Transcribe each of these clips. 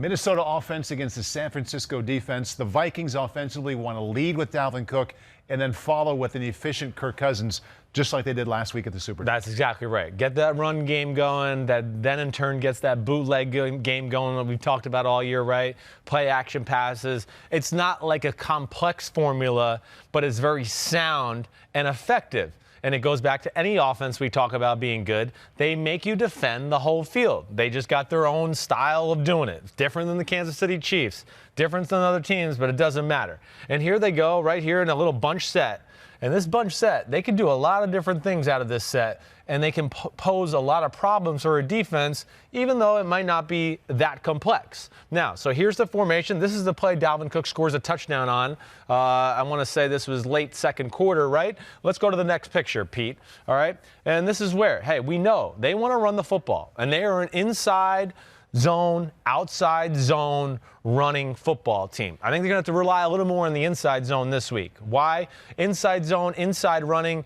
Minnesota offense against the San Francisco defense. The Vikings offensively want to lead with Dalvin Cook and then follow with an efficient Kirk Cousins, just like they did last week at the Super Bowl. That's exactly right. Get that run game going, that then in turn gets that bootleg game going that we've talked about all year, right? Play action passes. It's not like a complex formula, but it's very sound and effective. And it goes back to any offense we talk about being good. They make you defend the whole field. They just got their own style of doing it. It's different than the Kansas City Chiefs, different than other teams, but it doesn't matter. And here they go right here in a little bunch set. And this bunch set, they can do a lot of different things out of this set, and they can pose a lot of problems for a defense, even though it might not be that complex. Now, so here's the formation. This is the play Dalvin Cook scores a touchdown on. I want to say this was late second quarter, right? Let's go to the next picture, Pete. All right? And this is where, hey, we know they want to run the football, and they are an inside zone, outside zone running football team. I think they're going to have to rely a little more on the inside zone this week. Why? Inside zone, inside running.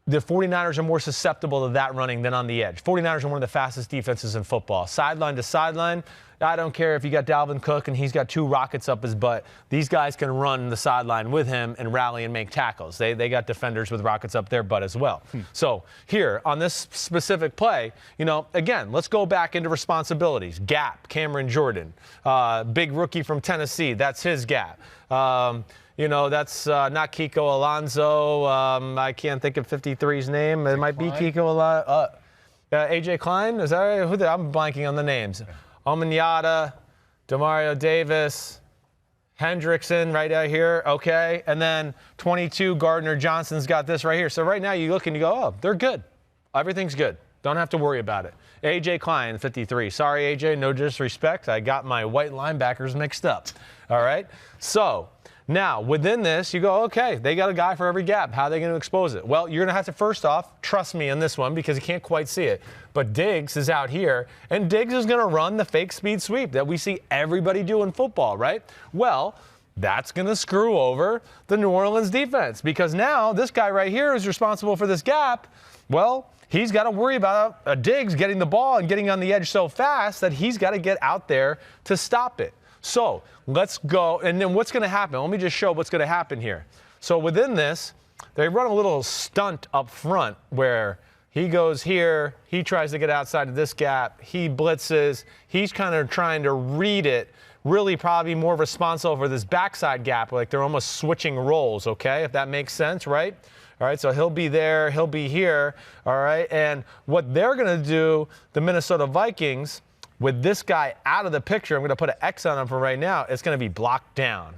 The 49ers are more susceptible to that running than on the edge. 49ers are one of the fastest defenses in football. Sideline to sideline, I don't care if you got Dalvin Cook and he's got two rockets up his butt. These guys can run the sideline with him and rally and make tackles. They got defenders with rockets up their butt as well. So here, on this specific play, again, let's go back into responsibilities. Gap, Cameron Jordan. Big rookie from Tennessee, that's his gap. That's not Kiko Alonso. I can't think of 53's name. It might be Kiko Alonso. A.J. Klein? Is that right? I'm blanking on the names. Omanyata, Demario Davis, Hendrickson right out here. Okay. And then 22, Gardner Johnson's got this right here. So right now you look and you go, oh, they're good. Everything's good. Don't have to worry about it. A.J. Klein, 53. Sorry, A.J., no disrespect. I got my white linebackers mixed up. All right. So now, within this, you go, okay, they got a guy for every gap. How are they going to expose it? Well, you're going to have to, first off, trust me on this one because you can't quite see it. But Diggs is out here, and Diggs is going to run the fake speed sweep that we see everybody do in football, right? Well, that's going to screw over the New Orleans defense because now this guy right here is responsible for this gap. Well, he's got to worry about Diggs getting the ball and getting on the edge so fast that he's got to get out there to stop it. So let's go. And then what's going to happen? Let me just show what's going to happen here. So within this, they run a little stunt up front where he goes here. He tries to get outside of this gap. He blitzes. He's kind of trying to read it. Really probably more responsible for this backside gap. Like they're almost switching roles, okay, if that makes sense, right? All right, so he'll be there. He'll be here. All right, and what they're going to do, the Minnesota Vikings, with this guy out of the picture, I'm going to put an X on him for right now. It's going to be blocked down.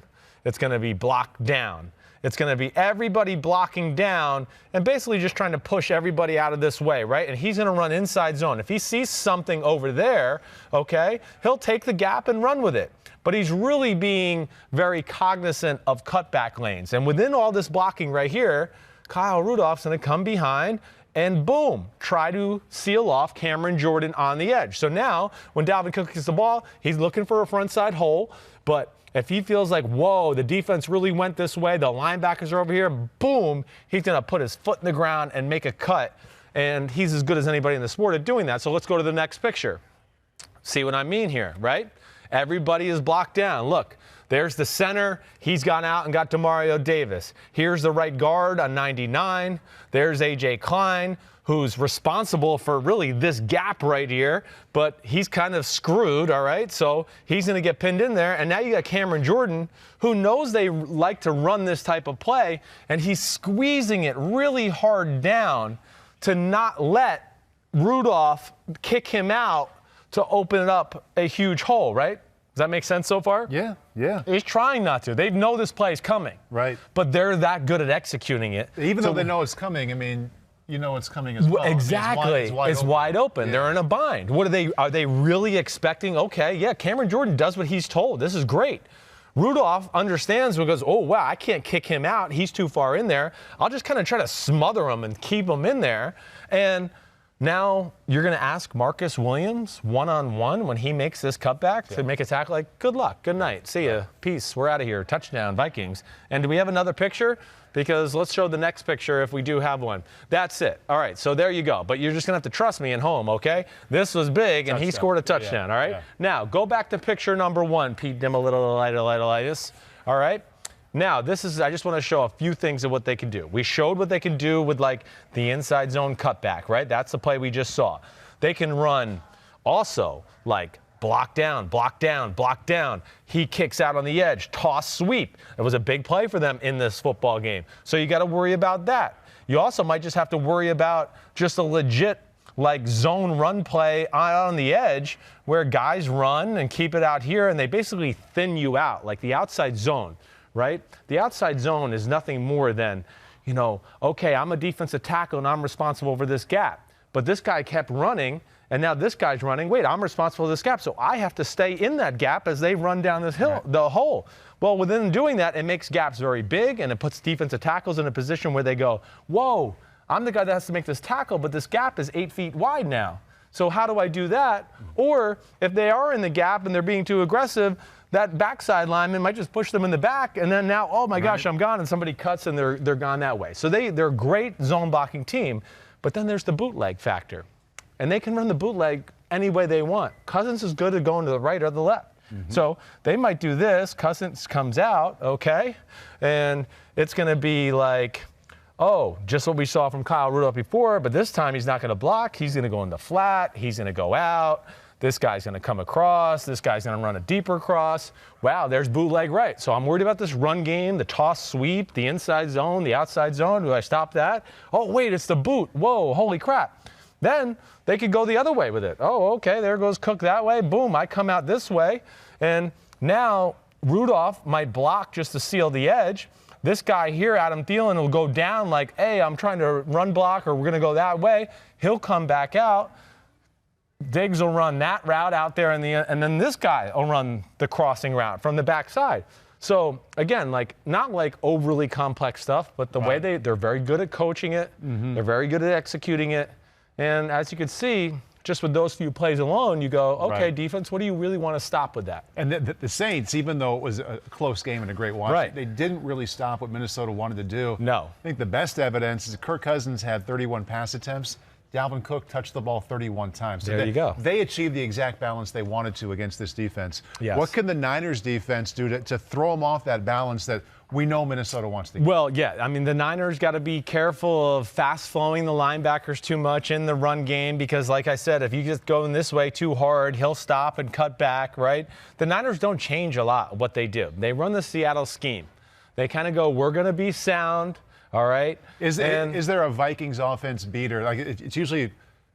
It's going to be blocked down. It's going to be everybody blocking down and basically just trying to push everybody out of this way, right? And he's going to run inside zone. If he sees something over there, okay, he'll take the gap and run with it. But he's really being very cognizant of cutback lanes. And within all this blocking right here, Kyle Rudolph's going to come behind and boom, try to seal off Cameron Jordan on the edge. So now, when Dalvin Cook gets the ball, he's looking for a front side hole. But if he feels like, whoa, the defense really went this way, the linebackers are over here, boom, he's going to put his foot in the ground and make a cut. And he's as good as anybody in the sport at doing that. So let's go to the next picture. See what I mean here, right? Everybody is blocked down. Look. There's the center. He's gone out and got Demario Davis. Here's the right guard on 99. There's A.J. Klein, who's responsible for really this gap right here, but he's kind of screwed, all right? So he's going to get pinned in there. And now you got Cameron Jordan, who knows they like to run this type of play, and he's squeezing it really hard down to not let Rudolph kick him out to open up a huge hole, right? Does that make sense so far? Yeah, yeah. He's trying not to. They know this play is coming. Right. But they're that good at executing it. Even though they know it's coming, I mean, you know it's coming as well. Exactly. I mean, it's wide open. Yeah. They're in a bind. Are they really expecting, okay, yeah, Cameron Jordan does what he's told. This is great. Rudolph understands because, oh, wow, I can't kick him out. He's too far in there. I'll just kind of try to smother him and keep him in there. And Now you're going to ask Marcus Williams one-on-one when he makes this cutback to make a tackle. Like, good luck, good night, see ya, peace, we're out of here, touchdown, Vikings. And do we have another picture? Because let's show the next picture if we do have one. That's it. All right, so there you go. But you're just going to have to trust me at home, okay? This was big, and he scored a touchdown, all right? Yeah. Now, go back to picture number 1, Pete Dimalitalitis, all right? Now, this is, I just want to show a few things of what they can do. We showed what they can do with, like, the inside zone cutback, right? That's the play we just saw. They can run also, like, block down, block down, block down. He kicks out on the edge, toss, sweep. It was a big play for them in this football game. So you got to worry about that. You also might just have to worry about just a legit, like, zone run play out on the edge where guys run and keep it out here, and they basically thin you out, like the outside zone. Right? The outside zone is nothing more than, you know, okay, I'm a defensive tackle and I'm responsible for this gap. But this guy kept running, and now this guy's running. Wait, I'm responsible for this gap, so I have to stay in that gap as they run down this hill, the hole. Well, within doing that, it makes gaps very big, and it puts defensive tackles in a position where they go, whoa, I'm the guy that has to make this tackle, but this gap is 8 feet wide now. So how do I do that? Or if they are in the gap and they're being too aggressive, that backside lineman might just push them in the back, and then now, oh my gosh, I'm gone, and somebody cuts and they're gone that way. So they're a great zone blocking team, but then there's the bootleg factor. And they can run the bootleg any way they want. Cousins is good at going to the right or the left. So they might do this, Cousins comes out, okay, and it's going to be like, oh, just what we saw from Kyle Rudolph before, but this time he's not going to block, he's going to go in the flat, he's going to go out. This guy's going to come across. This guy's going to run a deeper cross. Wow, there's bootleg right. So I'm worried about this run game, the toss sweep, the inside zone, the outside zone. Do I stop that? Oh, wait, it's the boot. Whoa, holy crap. Then they could go the other way with it. Oh, okay, there goes Cook that way. Boom, I come out this way. And now Rudolph might block just to seal the edge. This guy here, Adam Thielen, will go down like, hey, I'm trying to run block, or we're going to go that way. He'll come back out. Diggs will run that route out there, and then this guy will run the crossing route from the backside. So, again, like, not like overly complex stuff, but the way they're very good at coaching it. They're very good at executing it. And as you can see, just with those few plays alone, you go, okay, defense, what do you really want to stop with that? And the Saints, even though it was a close game and a great watch, they didn't really stop what Minnesota wanted to do. No. I think the best evidence is Kirk Cousins had 31 pass attempts. Dalvin Cook touched the ball 31 times. So there you go. They achieved the exact balance they wanted to against this defense. Yes. What can the Niners defense do to throw them off that balance that we know Minnesota wants to get? Well, yeah. I mean, the Niners got to be careful of fast-flowing the linebackers too much in the run game because, like I said, if you just go in this way too hard, he'll stop and cut back, right? The Niners don't change a lot what they do. They run the Seattle scheme. They kind of go, we're going to be sound. All right. Is there a Vikings offense beater? Like it's usually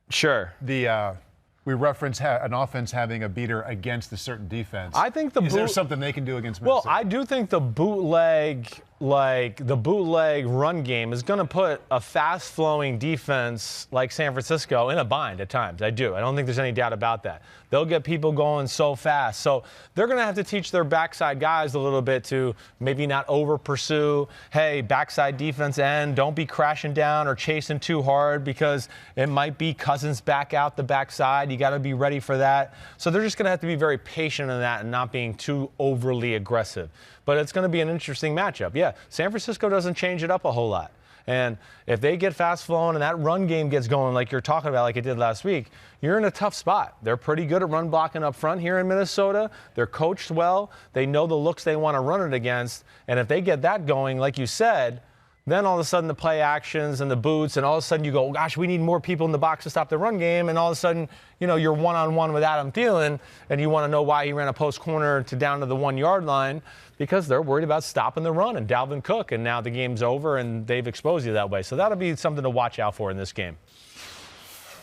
we reference an offense having a beater against a certain defense. I think is there something they can do against Minnesota? Well, I do think the bootleg run game is going to put a fast-flowing defense like San Francisco in a bind at times. I do. I don't think there's any doubt about that. They'll get people going so fast. So they're going to have to teach their backside guys a little bit to maybe not over-pursue. Hey, backside defense end, don't be crashing down or chasing too hard because it might be Cousins back out the backside. You got to be ready for that. So they're just going to have to be very patient in that and not being too overly aggressive. But it's going to be an interesting matchup. Yeah, San Francisco doesn't change it up a whole lot. And if they get fast-flowing and that run game gets going like you're talking about, like it did last week, you're in a tough spot. They're pretty good at run blocking up front here in Minnesota. They're coached well. They know the looks they want to run it against. And if they get that going, like you said, then all of a sudden the play actions and the boots, and all of a sudden you go, gosh, we need more people in the box to stop the run game. And all of a sudden, you know, you're one-on-one with Adam Thielen, and you want to know why he ran a post corner to down to the 1 yard line because they're worried about stopping the run and Dalvin Cook. And now the game's over, and they've exposed you that way. So that'll be something to watch out for in this game.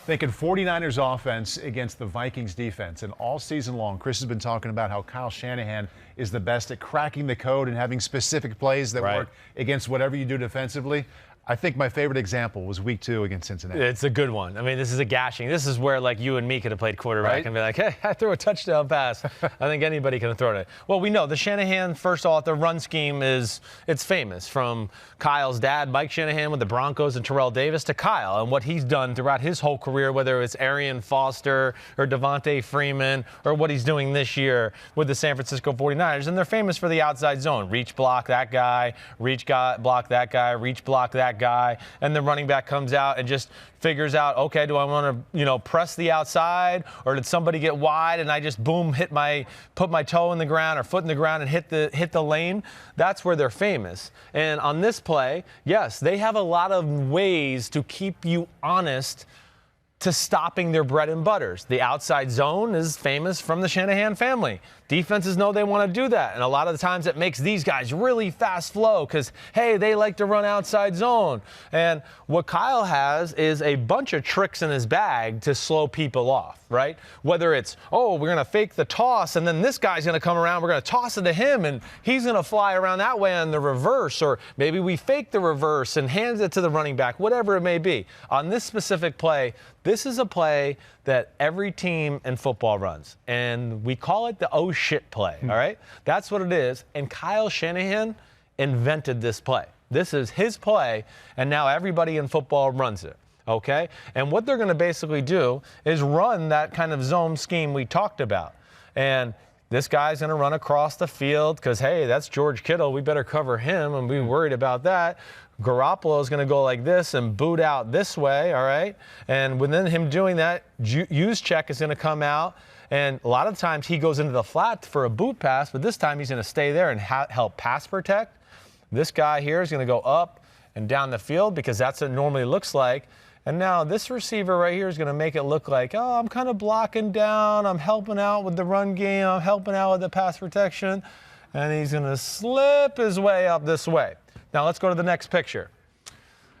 Thinking 49ers offense against the Vikings defense. And all season long, Chris has been talking about how Kyle Shanahan is the best at cracking the code and having specific plays that work against whatever you do defensively. I think my favorite example was week 2 against Cincinnati. It's a good one. I mean, this is a gashing. This is where, like, you and me could have played quarterback and be like, hey, I threw a touchdown pass. I think anybody could have thrown it. Well, we know the Shanahan, first of all, the run scheme it's famous. From Kyle's dad, Mike Shanahan, with the Broncos and Terrell Davis, to Kyle and what he's done throughout his whole career, whether it's Arian Foster or Devontae Freeman or what he's doing this year with the San Francisco 49ers. And they're famous for the outside zone. Reach block that guy, block that guy, reach block that guy, and the running back comes out and just figures out, okay, do I want to, press the outside, or did somebody get wide and I just boom put my toe in the ground or foot in the ground and hit the lane? That's where they're famous. And on this play, yes, they have a lot of ways to keep you honest to stopping their bread and butters. The outside zone is famous from the Shanahan family. Defenses know they want to do that, and a lot of the times it makes these guys really fast flow because, hey, they like to run outside zone. And what Kyle has is a bunch of tricks in his bag to slow people off, right? Whether it's, we're going to fake the toss, and then this guy's going to come around, we're going to toss it to him, and he's going to fly around that way on the reverse, or maybe we fake the reverse and hands it to the running back, whatever it may be. On this specific play, this is a play that every team in football runs, and we call it the oh shit play, all right? That's what it is, and Kyle Shanahan invented this play. This is his play, and now everybody in football runs it, okay? And what they're going to basically do is run that kind of zone scheme we talked about. And this guy's going to run across the field because, hey, that's George Kittle. We better cover him and be worried about that. Garoppolo is going to go like this and boot out this way, all right? And within him doing that, Juszczyk is going to come out. And a lot of times he goes into the flat for a boot pass, but this time he's going to stay there and help pass protect. This guy here is going to go up and down the field because that's what it normally looks like. And now this receiver right here is going to make it look like, I'm kind of blocking down. I'm helping out with the run game. I'm helping out with the pass protection. And he's going to slip his way up this way. Now let's go to the next picture,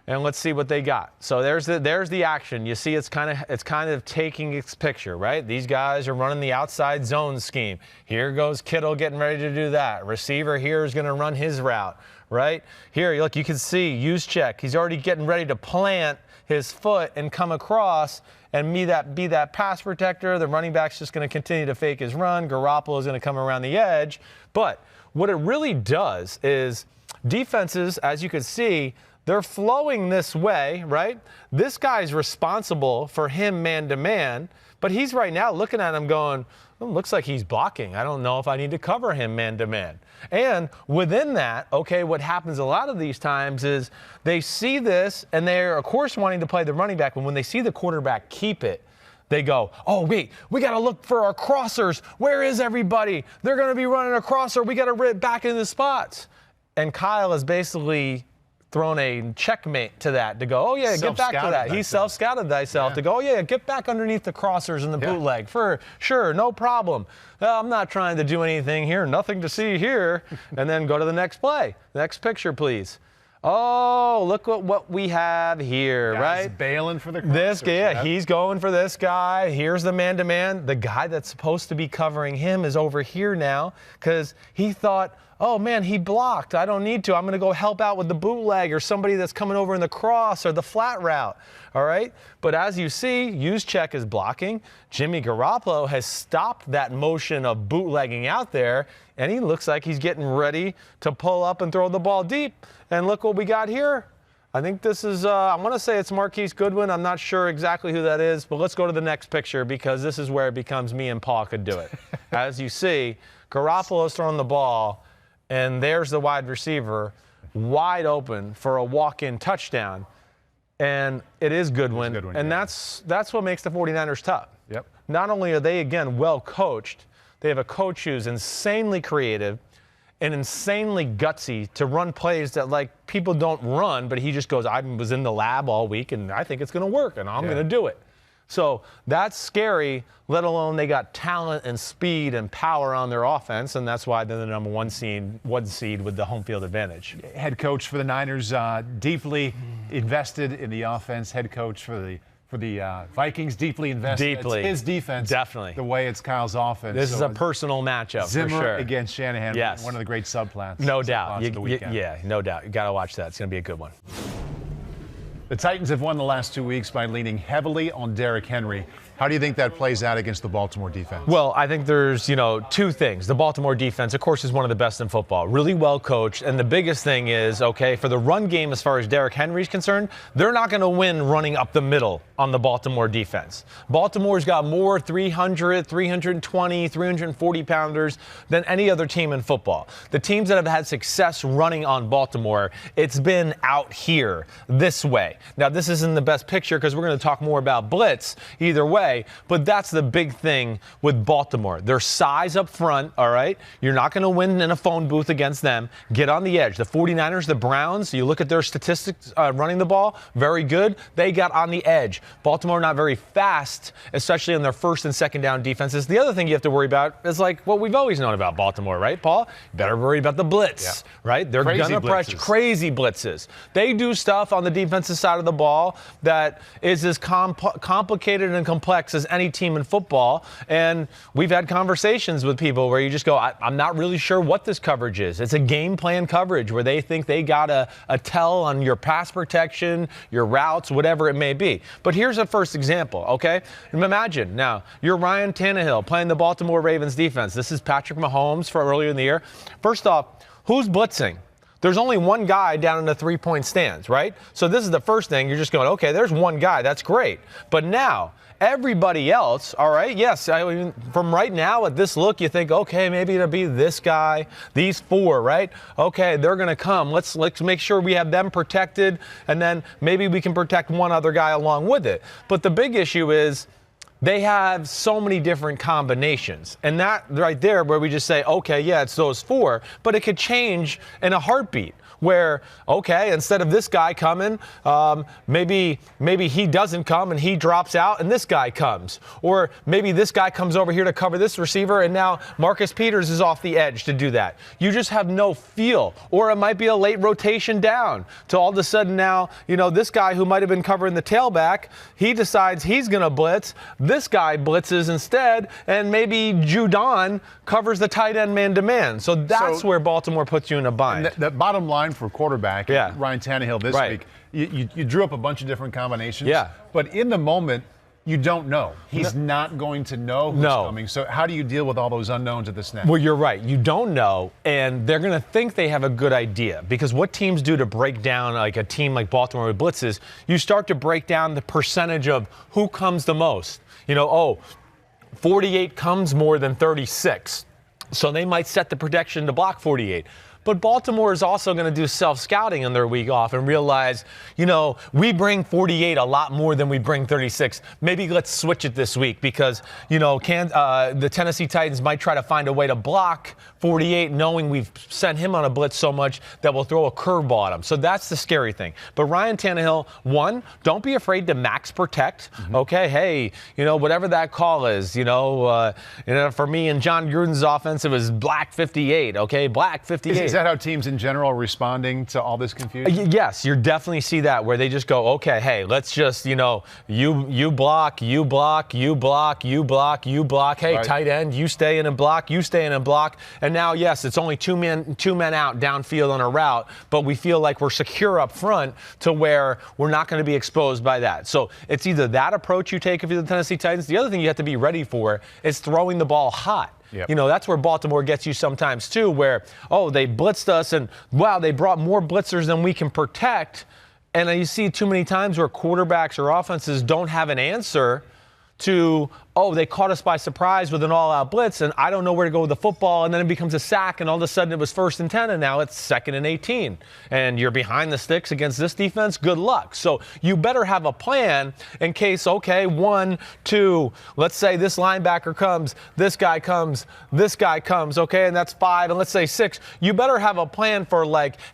and let's see what they got. So there's the action. You see, it's kind of taking its picture, right? These guys are running the outside zone scheme. Here goes Kittle getting ready to do that. Receiver here is going to run his route, right? Here, look, you can see Juszczyk. He's already getting ready to plant his foot and come across and be that pass protector. The running back's just going to continue to fake his run. Garoppolo is going to come around the edge. But what it really does is defenses, as you can see, they're flowing this way, right? This guy's responsible for him man-to-man, but he's right now looking at him going, looks like he's blocking. I don't know if I need to cover him man-to-man. And within that, okay, what happens a lot of these times is they see this, and they're, of course, wanting to play the running back, but when they see the quarterback keep it, they go, wait, we got to look for our crossers. Where is everybody? They're going to be running a crosser. We got to rip back in the spots. And Kyle has basically thrown a checkmate to that to go, get back to that. He self-scouted thyself to go, get back underneath the crossers and the bootleg. For sure, no problem. I'm not trying to do anything here. Nothing to see here. And then go to the next play. Next picture, please. Oh, look at what we have here, right? He's bailing for the crossers. This guy, he's going for this guy. Here's the man-to-man. The guy that's supposed to be covering him is over here now because he thought, oh, man, he blocked. I don't need to. I'm going to go help out with the bootleg or somebody that's coming over in the cross or the flat route, all right? But as you see, Juszczyk is blocking. Jimmy Garoppolo has stopped that motion of bootlegging out there, and he looks like he's getting ready to pull up and throw the ball deep. And look what we got here. I think this is, I want to say it's Marquise Goodwin. I'm not sure exactly who that is, but let's go to the next picture because this is where it becomes me and Paul could do it. As you see, Garoppolo's throwing the ball, and there's the wide receiver wide open for a walk-in touchdown. And it is Goodwin. And that's what makes the 49ers tough. Yep. Not only are they, again, well coached, they have a coach who's insanely creative and insanely gutsy to run plays that, like, people don't run, but he just goes, I was in the lab all week, and I think it's going to work, and I'm going to do it. So that's scary, let alone they got talent and speed and power on their offense, and that's why they're the number one seed with the home field advantage. Head coach for the Niners, deeply invested in the offense. Head coach for the Vikings, deeply invested. Deeply. It's his defense. Definitely. The way it's Kyle's offense. This is a personal matchup, Zimmer for sure. against Shanahan. Yes. One of the great subplants. No doubt. The weekend. No doubt. You got to watch that. It's going to be a good one. The Titans have won the last 2 weeks by leaning heavily on Derrick Henry. How do you think that plays out against the Baltimore defense? Well, I think there's, two things. The Baltimore defense, of course, is one of the best in football. Really well coached. And the biggest thing is, okay, for the run game as far as Derrick Henry's concerned, they're not going to win running up the middle on the Baltimore defense. Baltimore's got more 300, 320, 340 pounders than any other team in football. The teams that have had success running on Baltimore, it's been out here this way. Now, this isn't the best picture because we're going to talk more about blitz either way, but that's the big thing with Baltimore. Their size up front, all right? You're not going to win in a phone booth against them. Get on the edge. The 49ers, the Browns, you look at their statistics running the ball, very good. They got on the edge. Baltimore not very fast, especially on their first and second down defenses. The other thing you have to worry about is like what we've always known about Baltimore, right, Paul? You better worry about the blitz, right? They're going to press crazy blitzes. They do stuff on the defensive side of the ball that is as complicated and complex as any team in football. And we've had conversations with people where you just go, I'm not really sure what this coverage is. It's a game plan coverage where they think they got a tell on your pass protection, your routes, whatever it may be. But here's a first example, okay? Imagine now you're Ryan Tannehill playing the Baltimore Ravens defense. This is Patrick Mahomes for earlier in the year. First off, who's blitzing? There's only one guy down in the three-point stands, right? So this is the first thing. You're just going, okay, there's one guy. That's great. But now, everybody else, all right, yes, I mean, from right now at this look, you think, okay, maybe it'll be this guy, these four, right? Okay, they're going to come. Let's make sure we have them protected, and then maybe we can protect one other guy along with it. But the big issue is they have so many different combinations. And that right there where we just say, okay, yeah, it's those four, but it could change in a heartbeat. Where, okay, instead of this guy coming, maybe he doesn't come and he drops out and this guy comes. Or maybe this guy comes over here to cover this receiver and now Marcus Peters is off the edge to do that. You just have no feel. Or it might be a late rotation down to all of a sudden now, this guy who might have been covering the tailback, he decides he's going to blitz. This guy blitzes instead, and maybe Judon covers the tight end man-to-man. So that's where Baltimore puts you in a bind. The bottom line for quarterback, Ryan Tannehill this week, you drew up a bunch of different combinations. Yeah. But in the moment, you don't know. He's not going to know who's coming. So how do you deal with all those unknowns at the snap? Well, you're right. You don't know, and they're going to think they have a good idea. Because what teams do to break down, like a team like Baltimore with blitzes, you start to break down the percentage of who comes the most. 48 comes more than 36. So they might set the protection to block 48. But Baltimore is also going to do self-scouting in their week off and realize, we bring 48 a lot more than we bring 36. Maybe let's switch it this week because, the Tennessee Titans might try to find a way to block 48 knowing we've sent him on a blitz so much that we'll throw a curveball at him. So that's the scary thing. But Ryan Tannehill, one, don't be afraid to max protect. Mm-hmm. Okay, hey, whatever that call is, for me in John Gruden's offense, it was black 58, okay, black 58. Is that how teams in general are responding to all this confusion? Yes, you definitely see that where they just go, okay, hey, let's just, you block, you block, you block, you block, you block. Hey, right. Tight end, you stay in and block, you stay in and block. And now, yes, it's only two men out downfield on a route, but we feel like we're secure up front to where we're not going to be exposed by that. So it's either that approach you take if you're the Tennessee Titans. The other thing you have to be ready for is throwing the ball hot. Yep. That's where Baltimore gets you sometimes too, where, they blitzed us and, wow, they brought more blitzers than we can protect. And you see too many times where quarterbacks or offenses don't have an answer to, they caught us by surprise with an all-out blitz, and I don't know where to go with the football, and then it becomes a sack, and all of a sudden it was 1st and 10, and now it's 2nd and 18. And you're behind the sticks against this defense, good luck. So you better have a plan in case, 1, 2, let's say this linebacker comes, this guy comes, okay, and that's 5, and let's say 6. You better have a plan for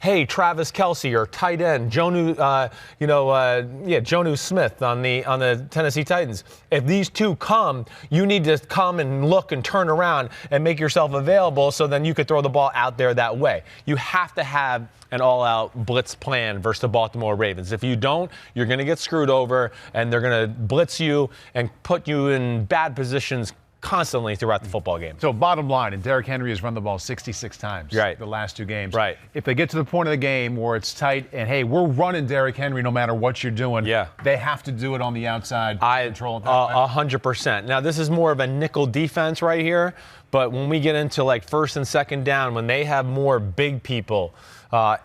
hey, Travis Kelce or tight end, Jonnu Smith on the Tennessee Titans. If these two come, you need to come and look and turn around and make yourself available so then you could throw the ball out there that way. You have to have an all-out blitz plan versus the Baltimore Ravens. If you don't, you're going to get screwed over, and they're going to blitz you and put you in bad positions constantly throughout the football game. So bottom line, and Derrick Henry has run the ball 66 times the last 2 games. Right. If they get to the point of the game where it's tight and, hey, we're running Derrick Henry no matter what you're doing, they have to do it on the outside. Control it that way. 100%. Now, this is more of a nickel defense right here, but when we get into like first and second down, when they have more big people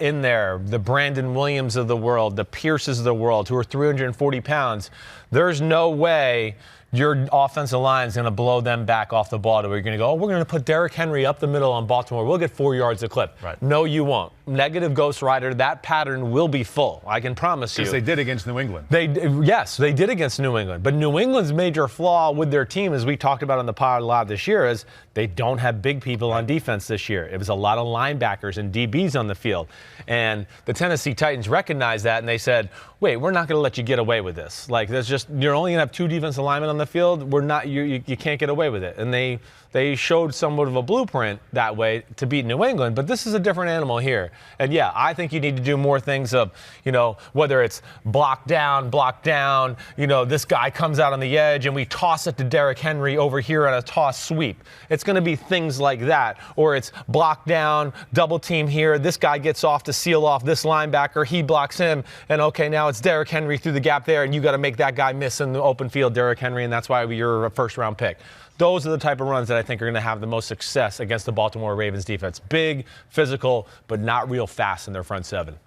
in there, the Brandon Williams of the world, the Pierces of the world, who are 340 pounds, there's no way your offensive line is going to blow them back off the ball to where you're going to go, oh, we're going to put Derrick Henry up the middle on Baltimore. We'll get 4 yards a clip. Right. No, you won't. Negative Ghost Rider, that pattern will be full. I can promise you. Because they did against New England. Yes, they did against New England. But New England's major flaw with their team, as we talked about on the pod a lot this year, is they don't have big people on defense this year. It was a lot of linebackers and DBs on the field. And the Tennessee Titans recognized that, and they said, wait, we're not going to let you get away with this. Like, there's just, you're only going to have 2 defensive linemen on the field. We're not, you can't get away with it. And they showed somewhat of a blueprint that way to beat New England, but this is a different animal here. And yeah, I think you need to do more things of, whether it's block down, this guy comes out on the edge and we toss it to Derrick Henry over here on a toss sweep. It's going to be things like that. Or it's block down, double team here, this guy gets off to seal off this linebacker, he blocks him, and okay, now it's Derrick Henry through the gap there, and you got to make that guy miss in the open field, Derrick Henry, and that's why you're a first-round pick. Those are the type of runs that I think are going to have the most success against the Baltimore Ravens defense. Big, physical, but not real fast in their front 7.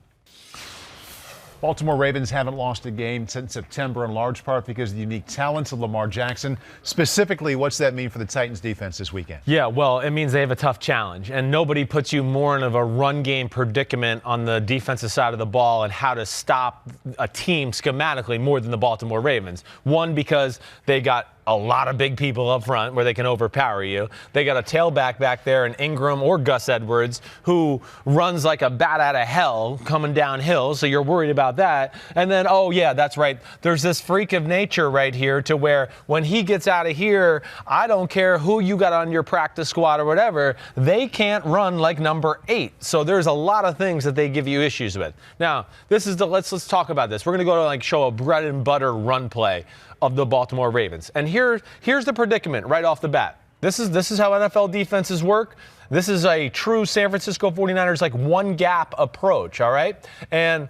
Baltimore Ravens haven't lost a game since September, in large part because of the unique talents of Lamar Jackson. Specifically, what's that mean for the Titans defense this weekend? Yeah, well, it means they have a tough challenge, and nobody puts you more in of a run game predicament on the defensive side of the ball and how to stop a team schematically more than the Baltimore Ravens. One, because they got a lot of big people up front where they can overpower you. They got a tailback back there in Ingram or Gus Edwards who runs like a bat out of hell coming downhill, so you're worried about that. And then, oh yeah, that's right, there's this freak of nature right here to where when he gets out of here, I don't care who you got on your practice squad or whatever, they can't run like number 8. So there's a lot of things that they give you issues with. Now, this is let's talk about this. We're going to go to show a bread and butter run play of the Baltimore Ravens. And here's the predicament right off the bat. This is how NFL defenses work. This is a true San Francisco 49ers one gap approach, all right? And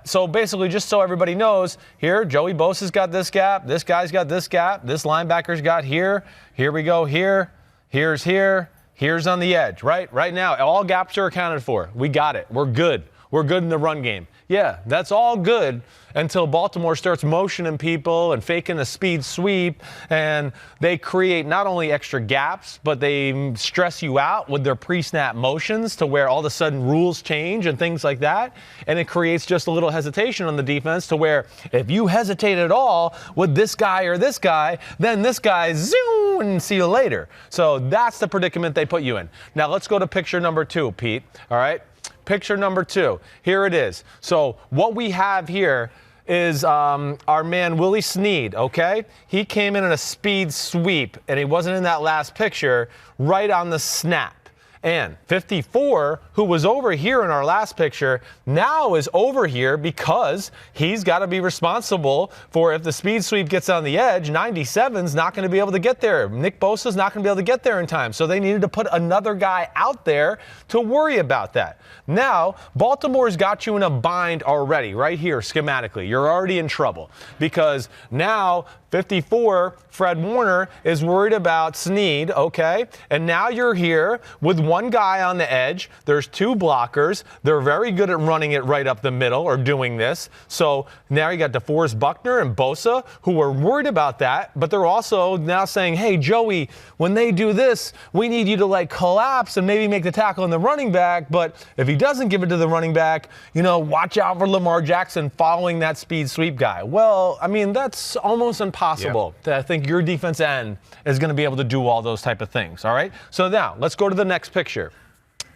so basically, just so everybody knows, here Joey Bosa's got this gap, this guy's got this gap, this linebacker's got here we go here's on the edge, right? Right now, all gaps are accounted for. We got it. We're good. We're good in the run game. Yeah, that's all good until Baltimore starts motioning people and faking a speed sweep, and they create not only extra gaps, but they stress you out with their pre-snap motions to where all of a sudden rules change and things like that, and it creates just a little hesitation on the defense to where if you hesitate at all with this guy or this guy, then this guy, zoom, and see you later. So that's the predicament they put you in. Now let's go to picture number 2, Pete, all right? Picture number 2. Here it is. So what we have here is our man Willie Snead, okay? He came in a speed sweep, and he wasn't in that last picture, right on the snap. And 54, who was over here in our last picture, now is over here because he's got to be responsible for if the speed sweep gets on the edge, 97's not going to be able to get there. Nick Bosa's not going to be able to get there in time. So they needed to put another guy out there to worry about that. Now, Baltimore's got you in a bind already, right here, schematically. You're already in trouble because now 54, Fred Warner, is worried about Snead, okay? And now you're here with one guy on the edge. There's 2 blockers. They're very good at running it right up the middle or doing this. So now you got DeForest Buckner and Bosa who are worried about that, but they're also now saying, hey, Joey, when they do this, we need you to collapse and maybe make the tackle on the running back. But if he doesn't give it to the running back, watch out for Lamar Jackson following that speed sweep guy. Well, I mean, that's almost impossible. That I think your defense end is going to be able to do all those type of things, all right? So now, let's go to the next picture.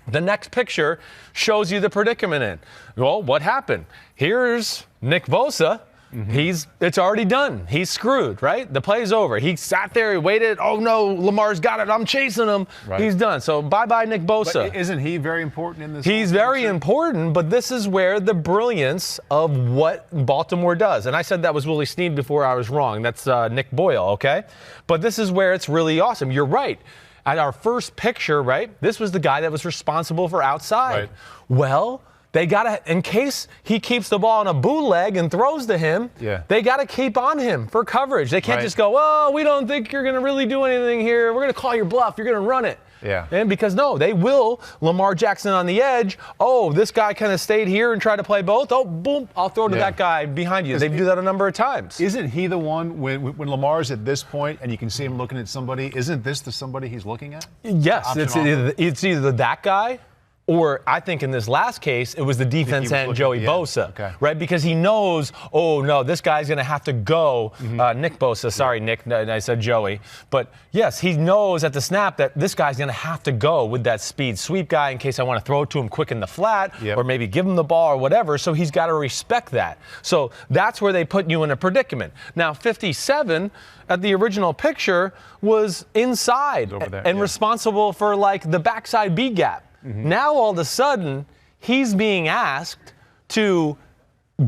The next picture shows you the predicament in. Well, what happened? Here's Nick Bosa It's already done. He's screwed, right? The play's over. He sat there, he waited. Oh no, Lamar's got it. I'm chasing him. Right. He's done. So bye-bye Nick Bosa. But isn't he very important in this? He's very important, but this is where the brilliance of what Baltimore does. And I said that was Willie Snead before. I was wrong. That's Nick Boyle, okay? But this is where it's really awesome. You're right. At our first picture, right, this was the guy that was responsible for outside. Right. Well, they got to, in case he keeps the ball on a bootleg and throws to him, they got to keep on him for coverage. They can't just go, oh, we don't think you're going to really do anything here. We're going to call your bluff. You're going to run it. Yeah. And because, no, they will. Lamar Jackson on the edge. Oh, this guy kind of stayed here and tried to play both. Oh, boom, I'll throw to that guy behind you. They do that a number of times. Isn't he the one, when Lamar's at this point and you can see him looking at somebody, isn't this the somebody he's looking at? Yes, it's either that guy, or I think in this last case, it was the defense end, Joey Bosa, right? Because he knows, oh, no, this guy's going to have to go. Nick Bosa, sorry, Nick, I said Joey. But, yes, he knows at the snap that this guy's going to have to go with that speed sweep guy in case I want to throw it to him quick in the flat or maybe give him the ball or whatever. So he's got to respect that. So that's where they put you in a predicament. Now, 57 at the original picture was inside and responsible for, like, the backside B gap. Now, all of a sudden, he's being asked to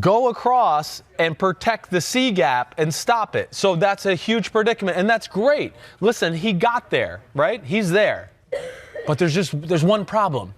go across and protect the C gap and stop it. So that's a huge predicament, and that's great. Listen, he got there, right? He's there. But there's one problem.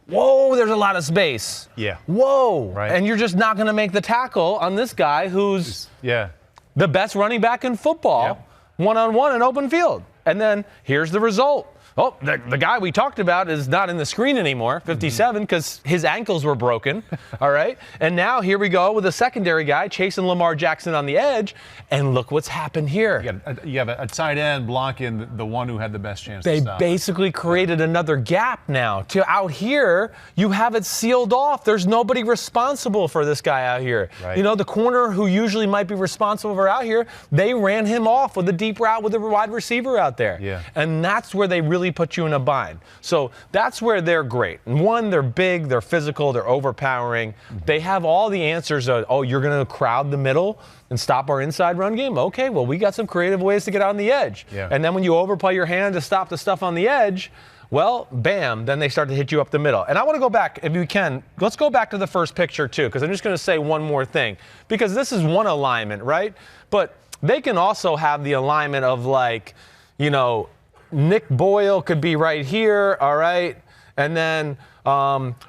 Whoa, there's a lot of space. Yeah. Whoa. Right. And you're just not going to make the tackle on this guy who's the best running back in football, one-on-one in open field. And then here's the result. Oh, the guy we talked about is not in the screen anymore, 57, because his ankles were broken, all right? And now here we go with a secondary guy chasing Lamar Jackson on the edge, and look what's happened here. You have a tight end blocking the one who had the best chance to stop. They basically created another gap now. To out here, you have it sealed off. There's nobody responsible for this guy out here. Right. You know, the corner who usually might be responsible for out here, they ran him off with a deep route with a wide receiver out there. Yeah. And that's where they really put you in a bind. So that's where they're great. And one, they're big, they're physical, they're overpowering. They have all the answers of, oh, you're going to crowd the middle and stop our inside run game? Okay, well, we got some creative ways to get out on the edge. Yeah. And then when you overplay your hand to stop the stuff on the edge, well, bam, then they start to hit you up the middle. And I want to go back, if you can, let's go back to the first picture too, because I'm just going to say one more thing. Because this is one alignment, right? But they can also have the alignment of, like, you know, Nick Boyle could be right here, all right? And then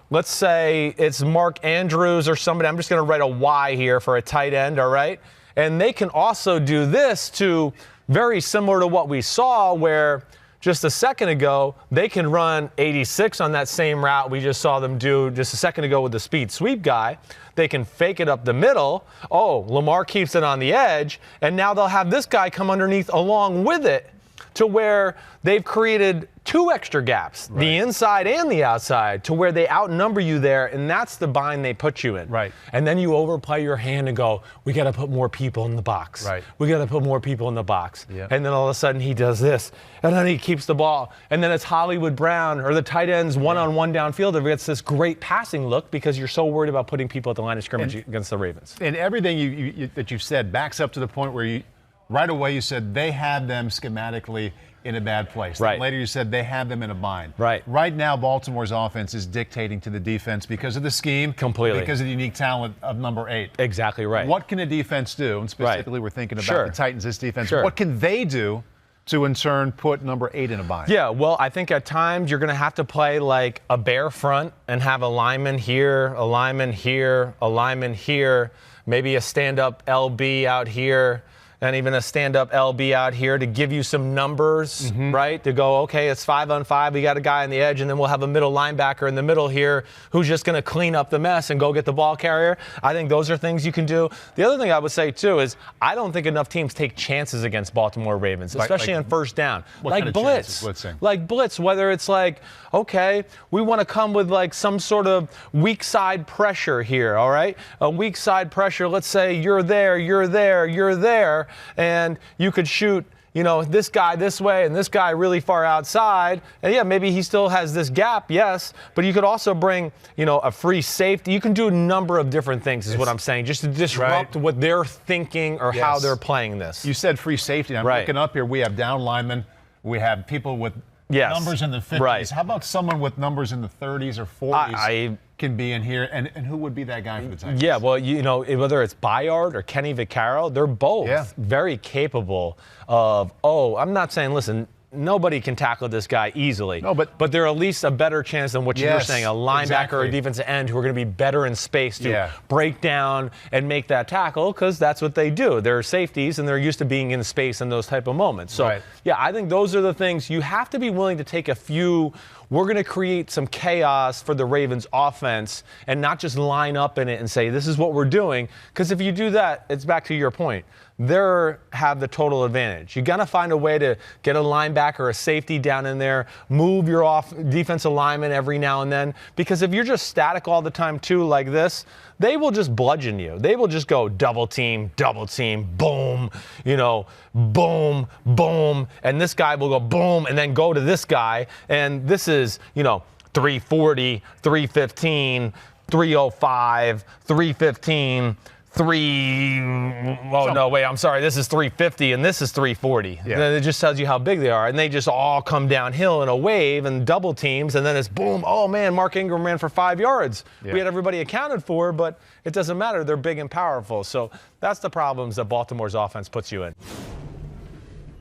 let's say it's Mark Andrews or somebody. I'm just going to write a Y here for a tight end, all right? And they can also do this to very similar to what we saw where just a second ago, they can run 86 on that same route we just saw them do just a second ago with the speed sweep guy. They can fake it up the middle. Oh, Lamar keeps it on the edge. And now they'll have this guy come underneath along with it, to where they've created two extra gaps, the inside and the outside, to where they outnumber you there, and that's the bind they put you in. Right. And then you overplay your hand and go, we got to put more people in the box. Right. We got to put more people in the box. Yep. And then all of a sudden he does this, and then he keeps the ball, and then it's Hollywood Brown or the tight ends one-on-one downfield. It gets this great passing look because you're so worried about putting people at the line of scrimmage against the Ravens. And everything that you've said backs up to the point where right away you said they had them schematically in a bad place. Right. Then later you said they had them in a bind. Right. Right now Baltimore's offense is dictating to the defense because of the scheme. Completely. Because of the unique talent of number 8. Exactly right. What can a defense do? And specifically we're thinking about the Titans, this defense. What can they do to in turn put number 8 in a bind? Yeah, well, I think at times you're going to have to play like a bare front and have a lineman here, a lineman here, a lineman here, maybe a stand-up LB out here, and even a stand-up LB out here to give you some numbers, right? To go, okay, it's 5-on-5. We got a guy on the edge, and then we'll have a middle linebacker in the middle here who's just going to clean up the mess and go get the ball carrier. I think those are things you can do. The other thing I would say, too, is I don't think enough teams take chances against Baltimore Ravens, especially on first down. Like blitz. Like blitz, whether it's like, okay, we want to come with like some sort of weak side pressure here, all right? A weak side pressure, let's say you're there, you're there, you're there, and you could shoot this guy this way and this guy really far outside. And, yeah, maybe he still has this gap, yes, but you could also bring, a free safety. You can do a number of different things is what I'm saying, just to disrupt what they're thinking or how they're playing this. You said free safety. I'm looking up here. We have down linemen. We have people with numbers in the 50s. Right. How about someone with numbers in the 30s or 40s can be in here? And who would be that guy for the Texans? Yeah, well, whether it's Bayard or Kenny Vaccaro, they're both very capable of, I'm not saying, listen, nobody can tackle this guy easily. No, but they're at least a better chance than what you're saying, a linebacker or a defensive end who are going to be better in space to break down and make that tackle, because that's what they do. They're safeties, and they're used to being in space in those type of moments. So, yeah, I think those are the things. You have to be willing to take a few. We're going to create some chaos for the Ravens offense and not just line up in it and say, this is what we're doing. Because if you do that, it's back to your point. They have the total advantage. You got to find a way to get a linebacker, a safety down in there, move your defensive lineman every now and then. Because if you're just static all the time, too, like this, they will just bludgeon you. They will just go double team, boom, boom, boom. And this guy will go boom and then go to this guy. And this is, 340, 315, 305, 315. I'm sorry, this is 350 and this is 340. Yeah. It just tells you how big they are. And they just all come downhill in a wave and double teams, and then it's boom, oh man, Mark Ingram ran for 5 yards. We had everybody accounted for, but it doesn't matter. They're big and powerful. So that's the problems that Baltimore's offense puts you in.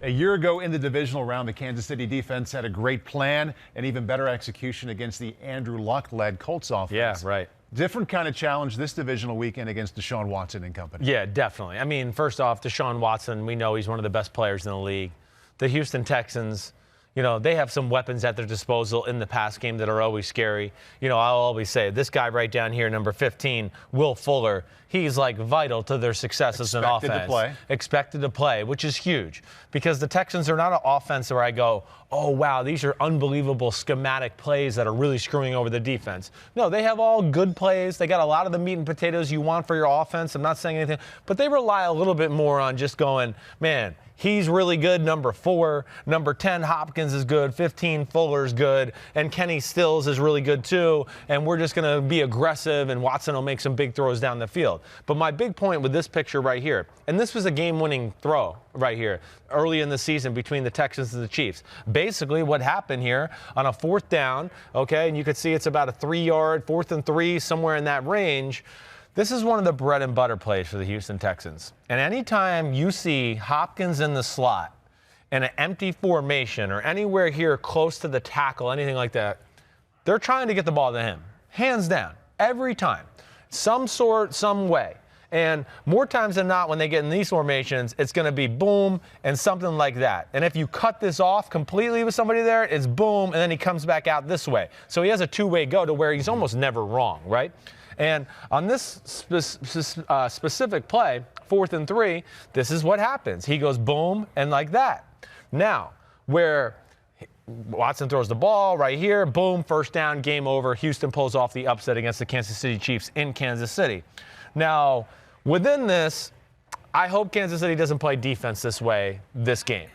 A year ago in the divisional round, the Kansas City defense had a great plan and even better execution against the Andrew Luck-led Colts offense. Yeah, right. Different kind of challenge this divisional weekend against Deshaun Watson and company. Yeah, definitely. I mean, first off, Deshaun Watson, we know he's one of the best players in the league. The Houston Texans, they have some weapons at their disposal in the pass game that are always scary. I'll always say, this guy right down here, number 15, Will Fuller, he's like vital to their success as an offense. Expected to play, which is huge. Because the Texans are not an offense where I go, oh, wow, these are unbelievable schematic plays that are really screwing over the defense. No, they have all good plays. They got a lot of the meat and potatoes you want for your offense. I'm not saying anything. But they rely a little bit more on just going, man, he's really good, number 4. Number 10, Hopkins is good. 15, Fuller's good. And Kenny Stills is really good, too. And we're just going to be aggressive, and Watson will make some big throws down the field. But my big point with this picture right here, and this was a game-winning throw right here early in the season between the Texans and the Chiefs. Basically what happened here on a 4th down, okay, and you could see it's about a 3-yard, 4th and 3, somewhere in that range. This is one of the bread and butter plays for the Houston Texans. And anytime you see Hopkins in the slot in an empty formation or anywhere here close to the tackle, anything like that, they're trying to get the ball to him. Hands down. Every time. Some sort, some way. And more times than not, when they get in these formations, it's going to be boom and something like that. And if you cut this off completely with somebody there, it's boom, and then he comes back out this way. So he has a two-way go to where he's almost never wrong, right? And on this specific play, 4th and 3, this is what happens. He goes boom and like that. Now, where Watson throws the ball right here, boom, 1st down, game over. Houston pulls off the upset against the Kansas City Chiefs in Kansas City. Now, within this, I hope Kansas City doesn't play defense this way this game,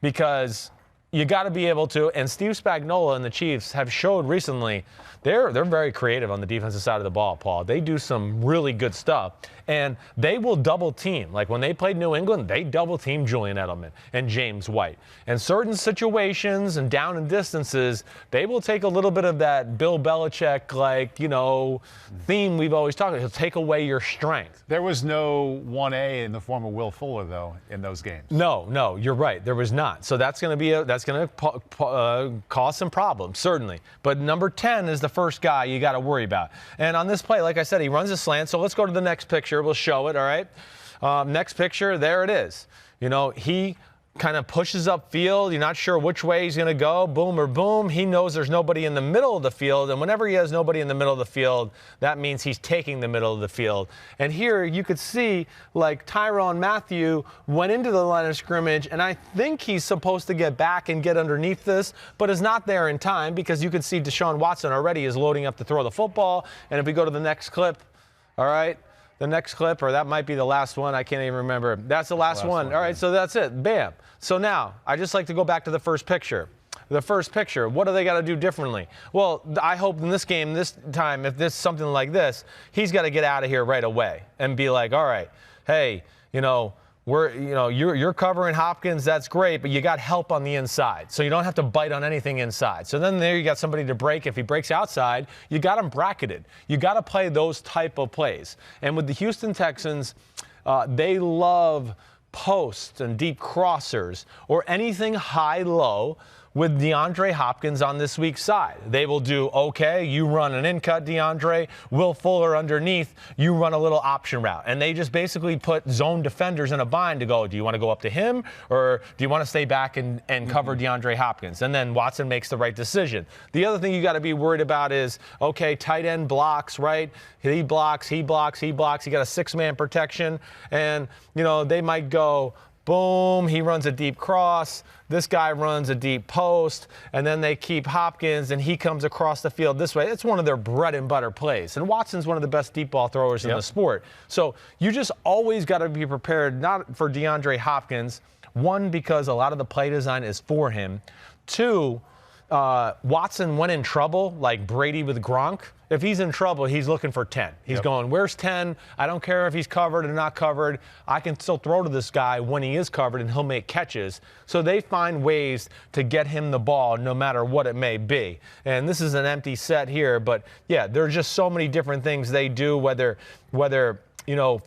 because you got to be able to, and Steve Spagnuolo and the Chiefs have showed recently they're very creative on the defensive side of the ball, Paul. They do some really good stuff, and they will double team. Like when they played New England, they double team Julian Edelman and James White. In certain situations and down and distances, they will take a little bit of that Bill Belichick, theme we've always talked about. He'll take away your strength. There was no 1A in the form of Will Fuller, though, in those games. No, you're right. There was not. So that's going to cause some problems, certainly. But number 10 is the first guy you got to worry about. And on this play, like I said, he runs a slant. So let's go to the next picture. We'll show it, all right? Next picture, there it is. He kind of pushes upfield. You're not sure which way he's going to go, boom or boom. He knows there's nobody in the middle of the field, and whenever he has nobody in the middle of the field, that means he's taking the middle of the field. And here you could see, like, Tyrann Mathieu went into the line of scrimmage, and I think he's supposed to get back and get underneath this, but is not there in time, because you could see Deshaun Watson already is loading up to throw the football. And if we go to the next clip, all right, the next clip, or that might be the last one. I can't even remember. That's the last one. All right, so that's it. Bam. So now, I just like to go back to the first picture. The first picture, what do they got to do differently? Well, I hope in this game, this time, if this something like this, he's got to get out of here right away and be like, all right, hey, you're covering Hopkins, that's great, but you got help on the inside, so you don't have to bite on anything inside. So then there you got somebody to break. If he breaks outside, you got him bracketed. You got to play those type of plays. And with the Houston Texans, they love posts and deep crossers or anything high-low with DeAndre Hopkins on this week's side. They will do, okay, you run an in-cut, DeAndre, Will Fuller underneath, you run a little option route. And they just basically put zone defenders in a bind to go, do you want to go up to him, or do you want to stay back and cover DeAndre Hopkins? And then Watson makes the right decision. The other thing you got to be worried about is, okay, tight end blocks, right? He blocks, he blocks, he blocks. He got a six-man protection, and, they might go, boom, he runs a deep cross. This guy runs a deep post, and then they keep Hopkins, and he comes across the field this way. It's one of their bread and butter plays. And Watson's one of the best deep ball throwers in the sport. So you just always got to be prepared, not for DeAndre Hopkins. One, because a lot of the play design is for him. Two, Watson went in trouble like Brady with Gronk. If he's in trouble, he's looking for 10. He's going, where's 10? I don't care if he's covered or not covered. I can still throw to this guy when he is covered, and he'll make catches. So they find ways to get him the ball no matter what it may be. And this is an empty set here, but, yeah, there's just so many different things they do, whether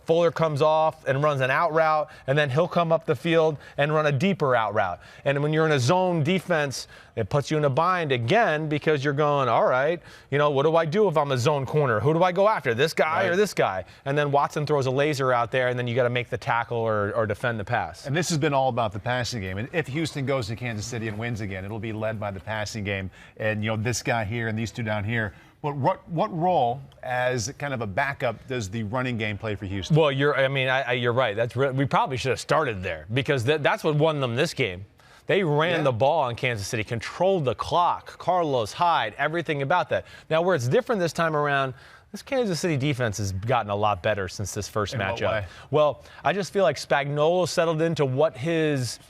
Fuller comes off and runs an out route, and then he'll come up the field and run a deeper out route. And when you're in a zone defense, it puts you in a bind again because you're going, all right, what do I do if I'm a zone corner? Who do I go after, this guy or this guy? And then Watson throws a laser out there, and then you got to make the tackle or defend the pass. And this has been all about the passing game. And if Houston goes to Kansas City and wins again, it'll be led by the passing game. And, this guy here and these two down here. But what role, as kind of a backup, does the running game play for Houston? Well, you're right. We probably should have started there because that's what won them this game. They ran the ball on Kansas City, controlled the clock, Carlos Hyde, everything about that. Now, where it's different this time around, this Kansas City defense has gotten a lot better since this first matchup. Well, I just feel like Spagnuolo settled into what his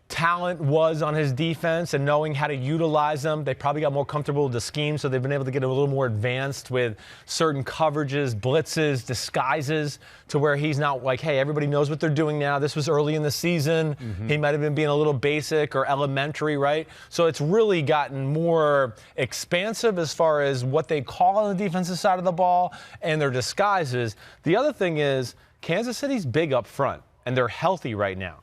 talent was on his defense and knowing how to utilize them. They probably got more comfortable with the scheme, so they've been able to get a little more advanced with certain coverages, blitzes, disguises, to where he's not like, hey, everybody knows what they're doing now. This was early in the season. He might have been being a little basic or elementary, right? So it's really gotten more expansive as far as what they call on the defensive side of the ball and their disguises. The other thing is Kansas City's big up front, and they're healthy right now.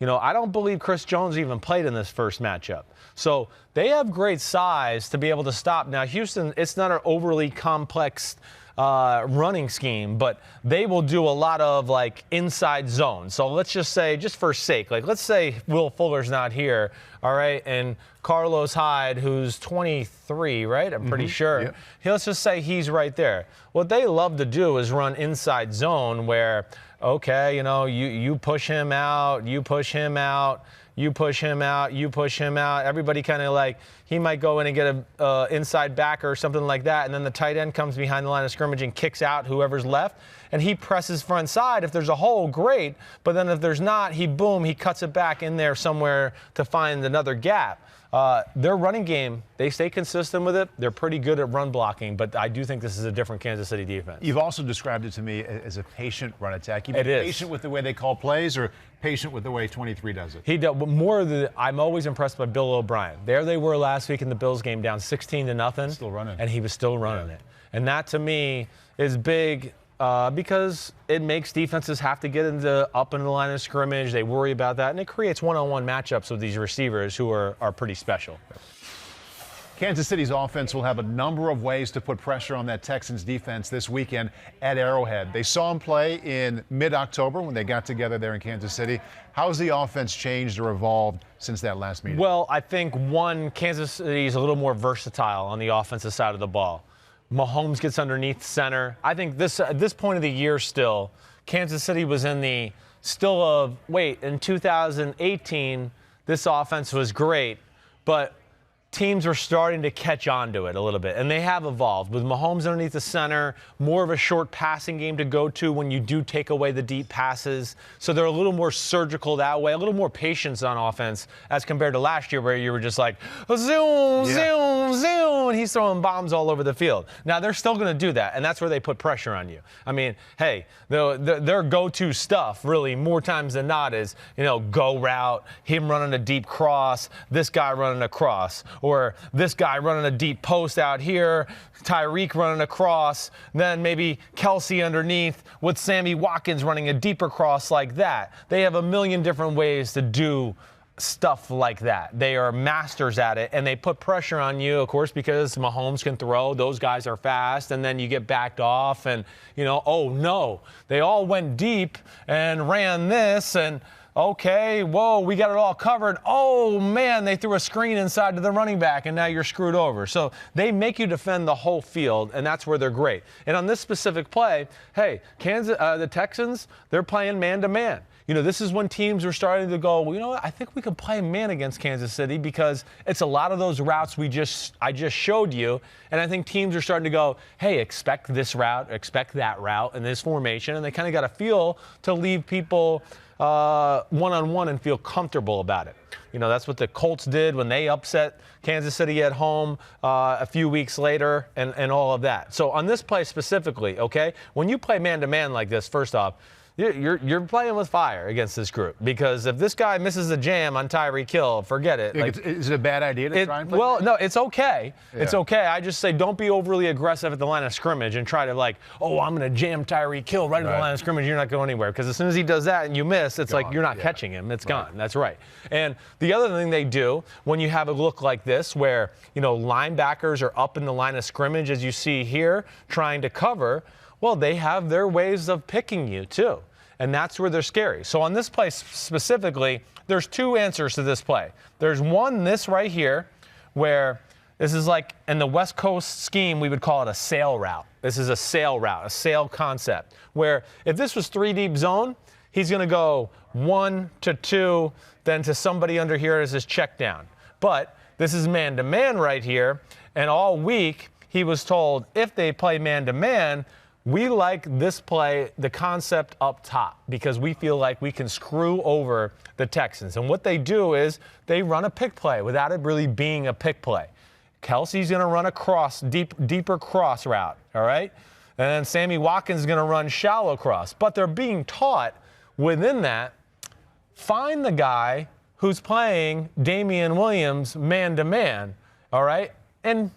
I don't believe Chris Jones even played in this first matchup. So they have great size to be able to stop. Now, Houston, it's not an overly complex running scheme, but they will do a lot of, inside zone. So let's just say, just for sake, let's say Will Fuller's not here, all right, and Carlos Hyde, who's 23, right? I'm pretty sure. Yep. Let's just say he's right there. What they love to do is run inside zone where, okay, you push him out, you push him out, you push him out, you push him out. Everybody kind of he might go in and get a inside backer or something like that, and then the tight end comes behind the line of scrimmage and kicks out whoever's left, and he presses front side. If there's a hole, great, but then if there's not, he cuts it back in there somewhere to find another gap. Their running game, they stay consistent with it. They're pretty good at run blocking, but I do think this is a different Kansas City defense. You've also described it to me as a patient run attack. It is. Patient with the way they call plays, or patient with the way 23 does it? He does I'm always impressed by Bill O'Brien. There they were last week in the Bills game, down 16-0. Still running. And he was still running it. And that, to me, is big. Because it makes defenses have to get up in the line of scrimmage. They worry about that, and it creates one-on-one matchups with these receivers who are pretty special. Kansas City's offense will have a number of ways to put pressure on that Texans defense this weekend at Arrowhead. They saw him play in mid-October when they got together there in Kansas City. How has the offense changed or evolved since that last meeting? Well, I think, Kansas City is a little more versatile on the offensive side of the ball. Mahomes gets underneath center. I think at this point of the year still, Kansas City was in in 2018, this offense was great, but teams are starting to catch on to it a little bit, and they have evolved with Mahomes underneath the center, more of a short passing game to go to when you do take away the deep passes. So they're a little more surgical that way, a little more patience on offense as compared to last year where you were just like, zoom, zoom, zoom, and he's throwing bombs all over the field. Now they're still going to do that, and that's where they put pressure on you. I mean, hey, their go-to stuff really more times than not is, go route, him running a deep cross, this guy running a cross, or this guy running a deep post out here, Tyreek running across, then maybe Kelsey underneath with Sammy Watkins running a deeper cross like that. They have a million different ways to do stuff like that. They are masters at it, and they put pressure on you, of course, because Mahomes can throw. Those guys are fast, and then you get backed off, and, oh, no, they all went deep and ran this, and okay, whoa, we got it all covered. Oh, man, they threw a screen inside to the running back, and now you're screwed over. So they make you defend the whole field, and that's where they're great. And on this specific play, hey, the Texans, they're playing man-to-man. This is when teams are starting to go, well, what? I think we can play man against Kansas City because it's a lot of those routes I just showed you. And I think teams are starting to go, hey, expect this route, expect that route in this formation. And they kind of got a feel to leave people one-on-one and feel comfortable about it. That's what the Colts did when they upset Kansas City at home a few weeks later and all of that. So on this play specifically, okay, when you play man-to-man like this, first off, you're playing with fire against this group because if this guy misses a jam on Tyreek Hill, forget it. Is it a bad idea to try and play? Well, no, it's okay. Yeah. It's okay. I just say don't be overly aggressive at the line of scrimmage and try to I'm going to jam Tyreek Hill right at the line of scrimmage. You're not going anywhere because as soon as he does that and you miss, it's like you're not catching him. It's gone. That's right. And the other thing they do when you have a look like this where, linebackers are up in the line of scrimmage as you see here trying to cover, well, they have their ways of picking you too. And that's where they're scary. So on this play specifically, there's two answers to this play. There's one, this right here, where this is like in the West Coast scheme, we would call it a sail route. This is a sail route, a sail concept, where if this was 3-deep zone, he's going to go 1 to 2, then to somebody under here as his check down. But this is man-to-man right here, and all week he was told if they play man-to-man, we like this play, the concept up top, because we feel like we can screw over the Texans. And what they do is they run a pick play without it really being a pick play. Kelsey's going to run a deeper cross route, all right? And then Sammy Watkins is going to run shallow cross. But they're being taught within that, find the guy who's playing Damian Williams man-to-man, all right? And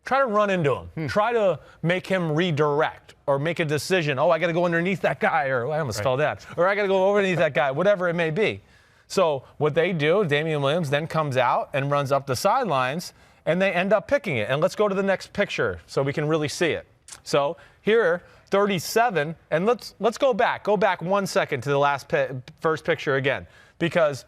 try to run into him. Try to make him redirect or make a decision. Oh, I got to go underneath that guy, or I almost spelled that. Or I got to go underneath that guy, whatever it may be. So what they do, Damian Williams then comes out and runs up the sidelines, and they end up picking it. And let's go to the next picture so we can really see it. So here, 37, and let's go back. Go back 1 second to the first picture again, because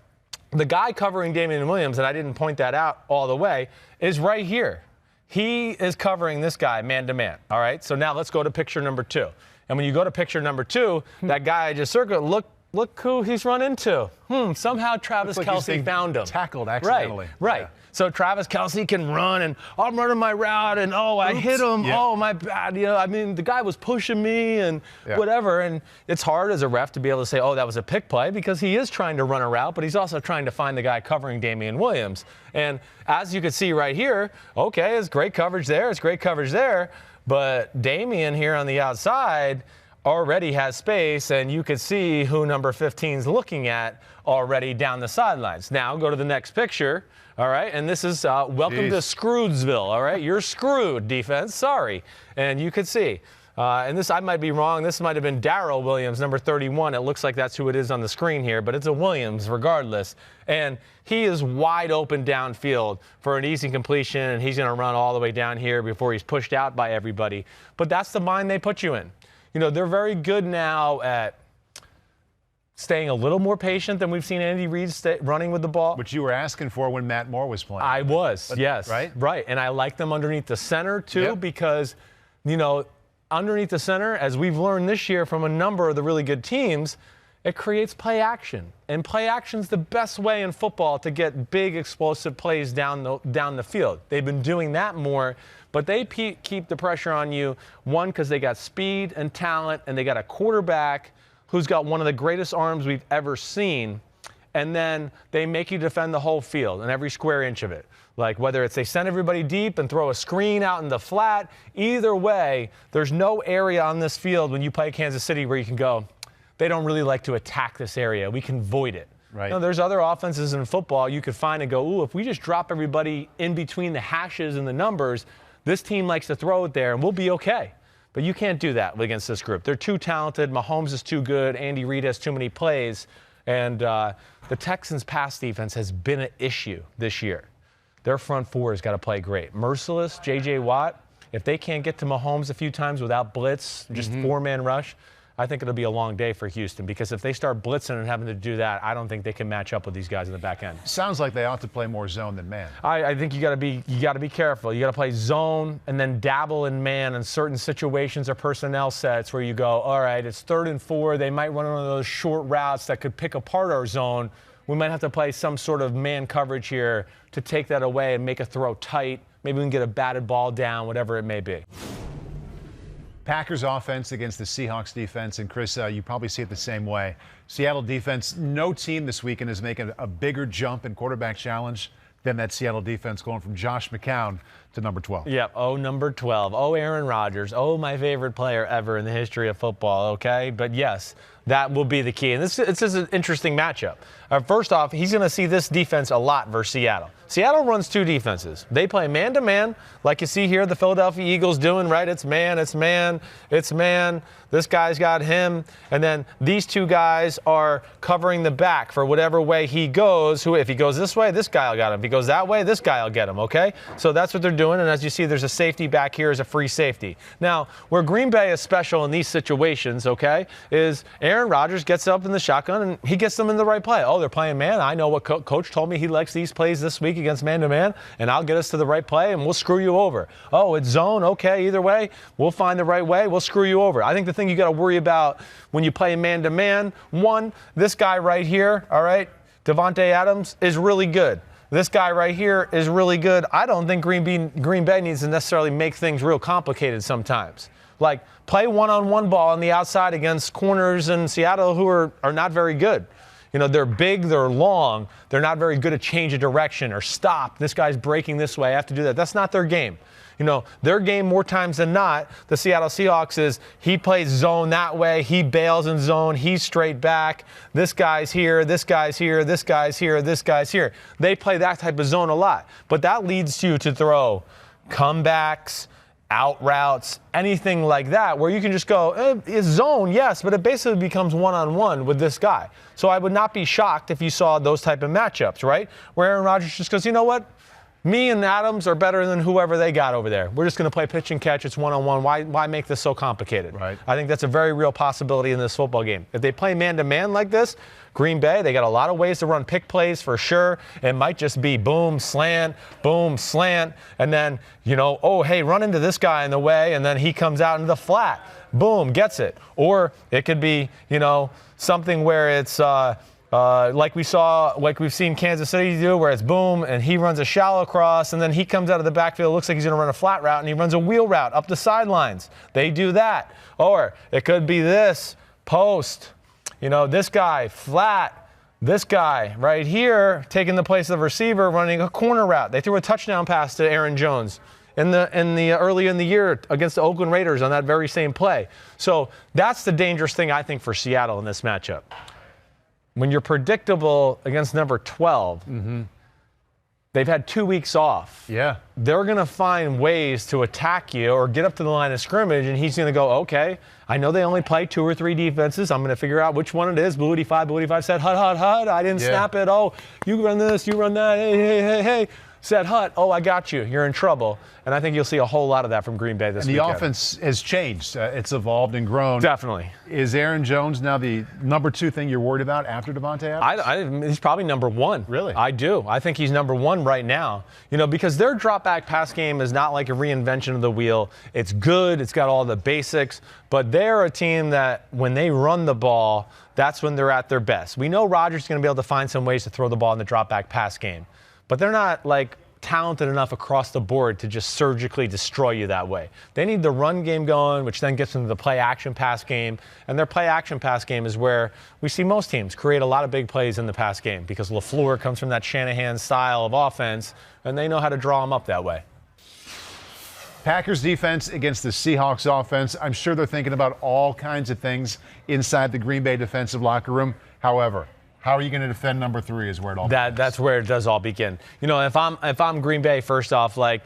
the guy covering Damian Williams, and I didn't point that out all the way, is right here. He is covering this guy man-to-man, all right? So now let's go to picture number 2. And when you go to picture number 2, that guy I just circled, look who he's run into. Somehow Travis Kelce found him. Tackled accidentally. Right. Yeah. So Travis Kelce can run, and I'm running my route, and I hit him. Yeah. Oh, my bad. The guy was pushing me and whatever. And it's hard as a ref to be able to say, oh, that was a pick play, because he is trying to run a route, but he's also trying to find the guy covering Damian Williams. And as you can see right here, okay, it's great coverage there. It's great coverage there. But Damian here on the outside already has space, and you can see who number 15 is looking at already down the sidelines. Now go to the next picture, all right? And this is welcome to Scroodesville, all right? You're screwed, defense. Sorry. And you can see. And this, I might be wrong. This might have been Darrell Williams, number 31. It looks like that's who it is on the screen here, but it's a Williams regardless. And he is wide open downfield for an easy completion, and he's going to run all the way down here before he's pushed out by everybody. But that's the mind they put you in. They're very good now at staying a little more patient than we've seen Andy Reid running with the ball. Which you were asking for when Matt Moore was playing. I was, yes. Right? Right. And I like them underneath the center, too, because, underneath the center, as we've learned this year from a number of the really good teams, It creates play action. And play action's the best way in football to get big, explosive plays down the field. They've been doing that more, but they keep the pressure on you, one, because they got speed and talent, and they got a quarterback who's got one of the greatest arms we've ever seen, and then they make you defend the whole field and every square inch of it. Like whether it's they send everybody deep and throw a screen out in the flat, either way, there's no area on this field when you play Kansas City where you can go, they don't really like to attack this area. We can void it. Right. You know, there's other offenses in football you could find and go, ooh, if we just drop everybody in between the hashes and the numbers, this team likes to throw it there and we'll be okay. But you can't do that against this group. They're too talented. Mahomes is too good. Andy Reid has too many plays. And the Texans' pass defense has been an issue this year. Their front four has got to play great. Merciless, J.J. Watt, if they can't get to Mahomes a few times without blitz, just four-man rush, I think it'll be a long day for Houston, because if they start blitzing and having to do that, I don't think they can match up with these guys in the back end. Sounds like they ought to play more zone than man. I think you got to be careful. You got to play zone and then dabble in man in certain situations or personnel sets where you go, all right, it's 3rd and 4. They might run one of those short routes that could pick apart our zone. We might have to play some sort of man coverage here to take that away and make a throw tight. Maybe we can get a batted ball down, whatever it may be. Packers offense against the Seahawks defense, and Chris, you probably see it the same way. Seattle defense, no team this weekend is making a bigger jump in quarterback challenge than that Seattle defense, going from Josh McCown to number 12. Yep, number 12. Aaron Rodgers. My favorite player ever in the history of football, okay? But yes, that will be the key. And this is an interesting matchup. First off, he's going to see this defense a lot versus Seattle. Seattle runs two defenses. They play man-to-man, like you see here the Philadelphia Eagles doing, right? It's man, it's man, it's man. This guy's got him. And then these two guys are covering the back for whatever way he goes. If he goes this way, this guy will get him. If he goes that way, this guy will get him, okay? So that's what they're doing. And as you see, there's a safety back here as a free safety. Now, where Green Bay is special in these situations, okay, is Aaron Rodgers gets up in the shotgun and he gets them in the right play. They're playing man. I know what coach told me he likes these plays this week against man-to-man, and I'll get us to the right play, and we'll screw you over. It's zone. Okay, either way, we'll find the right way. We'll screw you over. I think the thing you got to worry about when you play man-to-man, one, this guy right here, all right, Devontae Adams is really good. This guy right here is really good. I don't think Green Bay needs to necessarily make things real complicated sometimes. Like, play one-on-one ball on the outside against corners in Seattle who are not very good. You know, they're big, they're long, they're not very good at change of direction or stop. This guy's breaking this way, I have to do that. That's not their game. You know, their game more times than not, the Seattle Seahawks, is he plays zone that way, he bails in zone, he's straight back, this guy's here, this guy's here, this guy's here, this guy's here. They play that type of zone a lot. But that leads you to throw comebacks, out routes, anything like that, where you can just go, it's zone, yes, but it basically becomes one-on-one with this guy. So I would not be shocked if you saw those type of matchups, right? Where Aaron Rodgers just goes, you know what? Me and Adams are better than whoever they got over there. We're just going to play pitch and catch. It's one-on-one. Why make this so complicated? Right. I think that's a very real possibility in this football game. If they play man-to-man like this, Green Bay, they got a lot of ways to run pick plays for sure. It might just be boom, slant, and then, hey, run into this guy in the way, and then he comes out into the flat. Boom, gets it. Or it could be, something where it's like we've seen Kansas City do, where it's boom, and he runs a shallow cross, and then he comes out of the backfield, looks like he's going to run a flat route, and he runs a wheel route up the sidelines. They do that. Or it could be this, post, this guy, flat, this guy right here taking the place of the receiver running a corner route. They threw a touchdown pass to Aaron Jones in the early in the year against the Oakland Raiders on that very same play. So that's the dangerous thing, I think, for Seattle in this matchup. When you're predictable against number 12, they've had 2 weeks off. Yeah. They're going to find ways to attack you or get up to the line of scrimmage, and he's going to go, okay, I know they only play 2 or 3 defenses. I'm going to figure out which one it is. Blue 85 said, hud. I didn't snap it. Oh, you run this, you run that. Hey. said, Hut, oh, I got you. You're in trouble. And I think you'll see a whole lot of that from Green Bay this weekend. And the offense has changed. It's evolved and grown. Definitely. Is Aaron Jones now the number 2 thing you're worried about after Devontae Adams? He's probably number 1. Really? I do. I think he's number 1 right now. Because their drop-back pass game is not like a reinvention of the wheel. It's good. It's got all the basics. But they're a team that when they run the ball, that's when they're at their best. We know Rodgers is going to be able to find some ways to throw the ball in the drop-back pass game. But they're not like talented enough across the board to just surgically destroy you that way. They need the run game going, which then gets into the play-action pass game. And their play-action pass game is where we see most teams create a lot of big plays in the pass game because LaFleur comes from that Shanahan style of offense, and they know how to draw them up that way. Packers defense against the Seahawks offense. I'm sure they're thinking about all kinds of things inside the Green Bay defensive locker room. However, how are you going to defend number 3 is where it all begins. That's where it does all begin. If I'm Green Bay, first off, like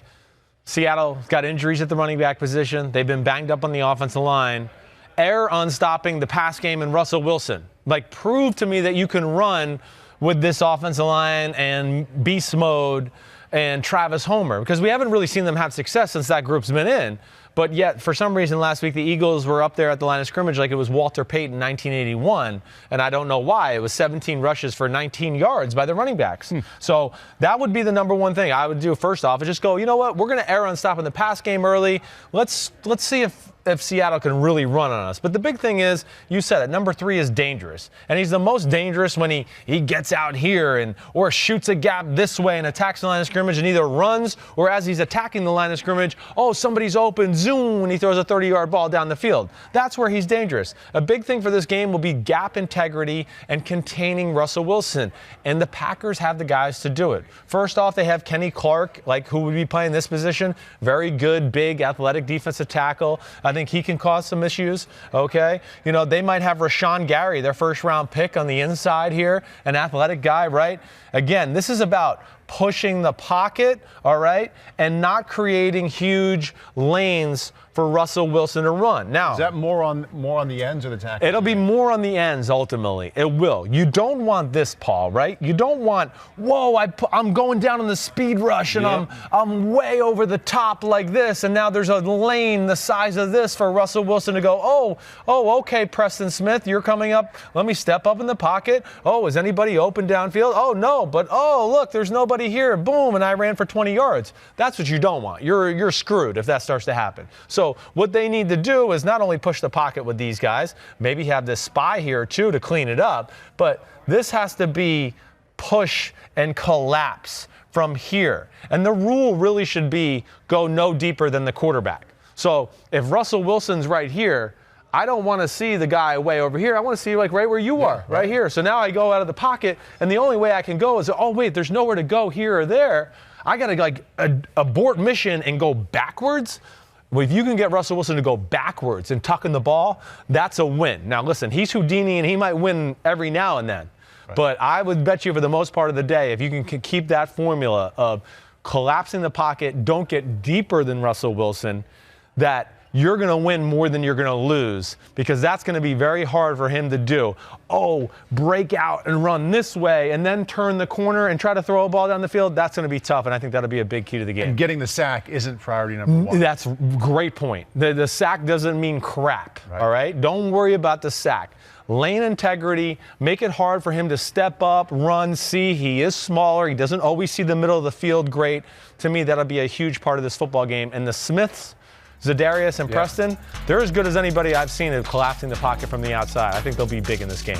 Seattle's got injuries at the running back position. They've been banged up on the offensive line. Err on stopping the pass game and Russell Wilson. Like, prove to me that you can run with this offensive line and beast mode and Travis Homer, because we haven't really seen them have success since that group's been in. But yet, for some reason, last week, the Eagles were up there at the line of scrimmage like it was Walter Payton in 1981, and I don't know why. It was 17 rushes for 19 yards by the running backs. So that would be the number 1 thing I would do first off, is just go, you know what, we're going to err on stopping the pass game early. Let's see if Seattle can really run on us. But the big thing is, you said it, number 3 is dangerous. And he's the most dangerous when he gets out here or shoots a gap this way and attacks the line of scrimmage and either runs or as he's attacking the line of scrimmage, oh, somebody's open, zoom, and he throws a 30-yard ball down the field. That's where he's dangerous. A big thing for this game will be gap integrity and containing Russell Wilson. And the Packers have the guys to do it. First off, they have Kenny Clark, who would be playing this position. Very good, big, athletic defensive tackle. I think he can cause some issues, okay? They might have Rashawn Gary, their first-round pick on the inside here, an athletic guy, right? Again, this is about pushing the pocket, all right, and not creating huge lanes for Russell Wilson to run. Now, is that more on the ends or the tackle? It'll be more on the ends ultimately. It will. You don't want this, Paul, right? You don't want, whoa, I'm going down in the speed rush and I'm way over the top like this, and now there's a lane the size of this for Russell Wilson to go, oh, okay, Preston Smith, you're coming up. Let me step up in the pocket. Oh, is anybody open downfield? Oh, no, but look, there's nobody here. Boom, and I ran for 20 yards. That's what you don't want. You're screwed if that starts to happen. So what they need to do is not only push the pocket with these guys, maybe have this spy here too to clean it up, but this has to be push and collapse from here. And the rule really should be go no deeper than the quarterback. So if Russell Wilson's right here, I don't want to see the guy way over here. I want to see right where you are, right here. So now I go out of the pocket, and the only way I can go is, oh, wait, there's nowhere to go here or there. I got to abort mission and go backwards. Well, if you can get Russell Wilson to go backwards and tuck in the ball, that's a win. Now, listen, he's Houdini, and he might win every now and then. Right. But I would bet you for the most part of the day, if you can keep that formula of collapsing the pocket, don't get deeper than Russell Wilson, that you're going to win more than you're going to lose, because that's going to be very hard for him to do. Oh, break out and run this way and then turn the corner and try to throw a ball down the field. That's going to be tough, and I think that'll be a big key to the game. And getting the sack isn't priority number 1. That's a great point. The sack doesn't mean crap, all right? Don't worry about the sack. Lane integrity, make it hard for him to step up, run, see. He is smaller. He doesn't always see the middle of the field great. To me, that'll be a huge part of this football game. And the Smiths, Zadarius and Preston, they're as good as anybody I've seen at collapsing the pocket from the outside. I think they'll be big in this game.